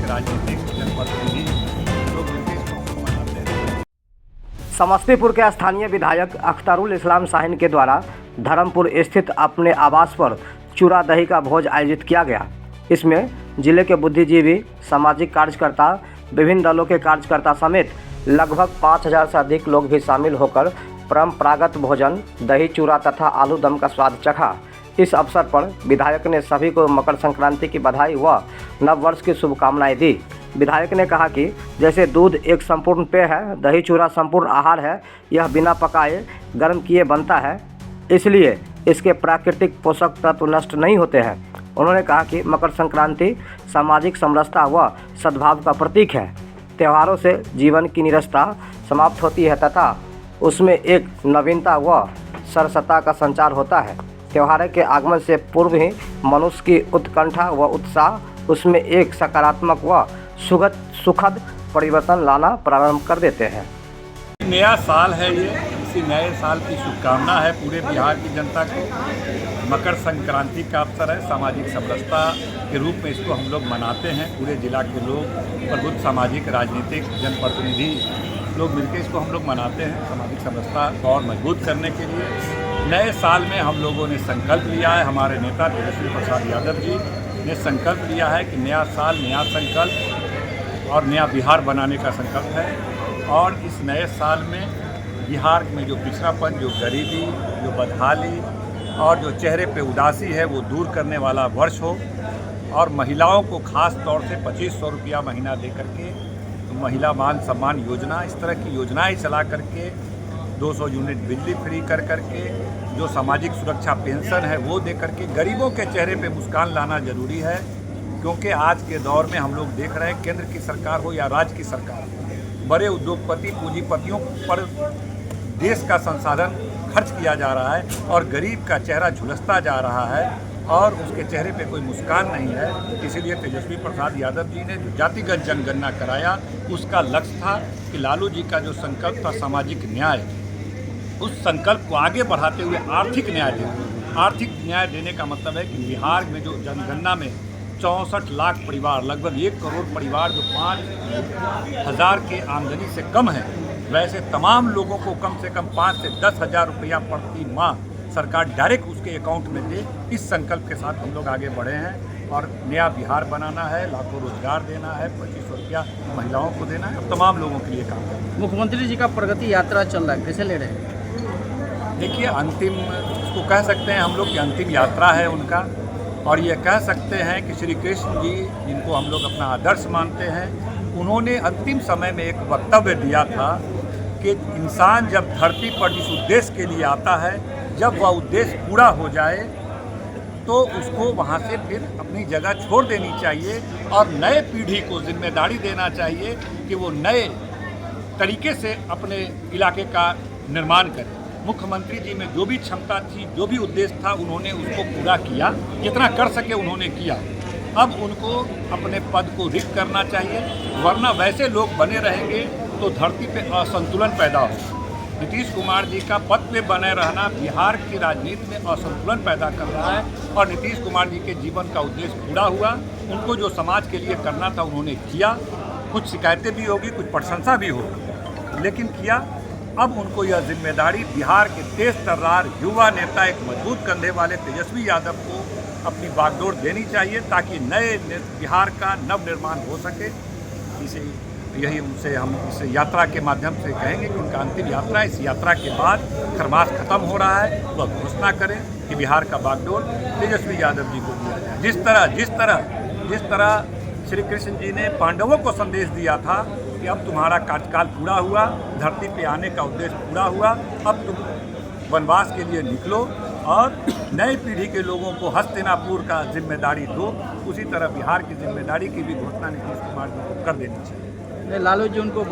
राजनीतिक जनप्रतिनिधि लोग मिलकर इसको मनाते हैं। समस्तीपुर के स्थानीय विधायक अख्तरुल इस्लाम शाहीन के द्वारा धर्मपुर स्थित अपने आवास पर चूरा दही का भोज आयोजित किया गया। इसमें जिले के बुद्धिजीवी, सामाजिक कार्यकर्ता, विभिन्न दलों के कार्यकर्ता समेत लगभग 5000 से अधिक लोग भी शामिल होकर परंपरागत भोजन, दही चूरा तथा आलू दम का स्वाद चखा। इस अवसर पर विधायक ने सभी को मकर संक्रांति की बधाई व नव वर्ष की शुभकामनाएं दी। विधायक ने कहा कि जैसे दूध एक संपूर्ण पेय है, दही चूरा संपूर्ण आहार है। यह बिना पकाए गर्म किए बनता है, इसलिए इसके प्राकृतिक पोषक तत्व नष्ट नहीं होते हैं। उन्होंने कहा कि मकर संक्रांति सामाजिक समरसता व सद्भाव का प्रतीक है। त्योहारों से जीवन की निरस्ता समाप्त होती है तथा उसमें एक नवीनता व सरसता का संचार होता है। त्योहार के आगमन से पूर्व ही मनुष्य की उत्कंठा व उत्साह उसमें एक सकारात्मक व सुखद परिवर्तन लाना प्रारंभ कर देते हैं। नया साल है ये, इसी नए साल की शुभकामना है पूरे बिहार की जनता को। मकर संक्रांति का अवसर है, सामाजिक समरसता के रूप में इसको हम लोग मनाते हैं। पूरे जिला के लोग, प्रबुद्ध सामाजिक राजनीतिक जनप्रतिनिधि लोग मिलकर इसको हम लोग मनाते हैं। सामाजिक समरसता को और मजबूत करने के लिए नए साल में हम लोगों ने संकल्प लिया है। हमारे नेता तेजस्वी प्रसाद यादव जी ने संकल्प लिया है कि नया साल, नया संकल्प और नया बिहार बनाने का संकल्प है। और इस नए साल में बिहार में जो पिछड़ापन, जो गरीबी, जो बदहाली और जो चेहरे पे उदासी है वो दूर करने वाला वर्ष हो। और महिलाओं को खास तौर से 2500 रुपया महीना दे करके महिला मान सम्मान योजना, इस तरह की योजनाएं चला करके 200 यूनिट बिजली फ्री कर करके, जो सामाजिक सुरक्षा पेंशन है वो दे करके गरीबों के चेहरे पे मुस्कान लाना जरूरी है। क्योंकि आज के दौर में हम लोग देख रहे हैं, केंद्र की सरकार हो या राज्य की सरकार हो, बड़े उद्योगपति, पूंजीपतियों पर देश का संसाधन खर्च किया जा रहा है और गरीब का चेहरा झुलसता जा रहा है और उसके चेहरे पे कोई मुस्कान नहीं है। इसीलिए तेजस्वी प्रसाद यादव जी ने जो जातिगत जनगणना कराया, उसका लक्ष्य था कि लालू जी का जो संकल्प था सामाजिक न्याय, उस संकल्प को आगे बढ़ाते हुए आर्थिक न्याय देना। आर्थिक न्याय देने का मतलब है कि बिहार में जो जनगणना में 64 लाख परिवार, लगभग 1 करोड़ परिवार जो 5000 के आमदनी से कम है, वैसे तमाम लोगों को कम से कम 5 से 10 हज़ार रुपया प्रति माह सरकार डायरेक्ट उसके अकाउंट में दे। इस संकल्प के साथ हम लोग आगे बढ़े हैं और नया बिहार बनाना है, लाखों रोजगार देना है, 2500 रुपया महिलाओं को देना है और तमाम लोगों के लिए काम करना है। मुख्यमंत्री जी का प्रगति यात्रा चल रहा है, कैसे ले रहे हैं? देखिए, अंतिम इसको कह सकते हैं हम लोग कि अंतिम यात्रा है उनका। और ये कह सकते हैं कि श्री कृष्ण जी, जिनको हम लोग अपना आदर्श मानते हैं, उन्होंने अंतिम समय में एक वक्तव्य दिया था कि इंसान जब धरती पर जिस उद्देश्य के लिए आता है, जब वह उद्देश्य पूरा हो जाए तो उसको वहाँ से फिर अपनी जगह छोड़ देनी चाहिए और नए पीढ़ी को जिम्मेदारी देना चाहिए कि वो नए तरीके से अपने इलाके का निर्माण करें। मुख्यमंत्री जी में जो भी क्षमता थी, जो भी उद्देश्य था, उन्होंने उसको पूरा किया, जितना कर सके उन्होंने किया। अब उनको अपने पद को रिक्त करना चाहिए, वरना वैसे लोग बने रहेंगे तो धरती पे असंतुलन पैदा हो। नीतीश कुमार जी का पद पे बने रहना बिहार की राजनीति में असंतुलन पैदा कर रहा है और नीतीश कुमार जी के जीवन का उद्देश्य पूरा हुआ। उनको जो समाज के लिए करना था उन्होंने किया। कुछ शिकायतें भी होगी, कुछ प्रशंसा भी होगी, लेकिन किया। अब उनको यह जिम्मेदारी बिहार के तेज तर्रार युवा नेता, एक मजबूत कंधे वाले तेजस्वी यादव को अपनी बागडोर देनी चाहिए ताकि नए बिहार का नव निर्माण हो सके। यही उनसे हम इस यात्रा के माध्यम से कहेंगे कि उनका अंतिम यात्रा, इस यात्रा के बाद खरमास खत्म हो रहा है, वह घोषणा करें कि बिहार का बागडोर तेजस्वी यादव जी को दिया जाए। जिस तरह श्री कृष्ण जी ने पांडवों को संदेश दिया था कि अब तुम्हारा कार्यकाल पूरा हुआ, धरती पे आने का उद्देश्य पूरा हुआ, अब तुम वनवास के लिए निकलो और नई पीढ़ी के लोगों को हस्तिनापुर का जिम्मेदारी दो। उसी तरह बिहार की जिम्मेदारी की भी घोषणा नीतीश कुमार जी को कर देनी चाहिए। लालू जी उनको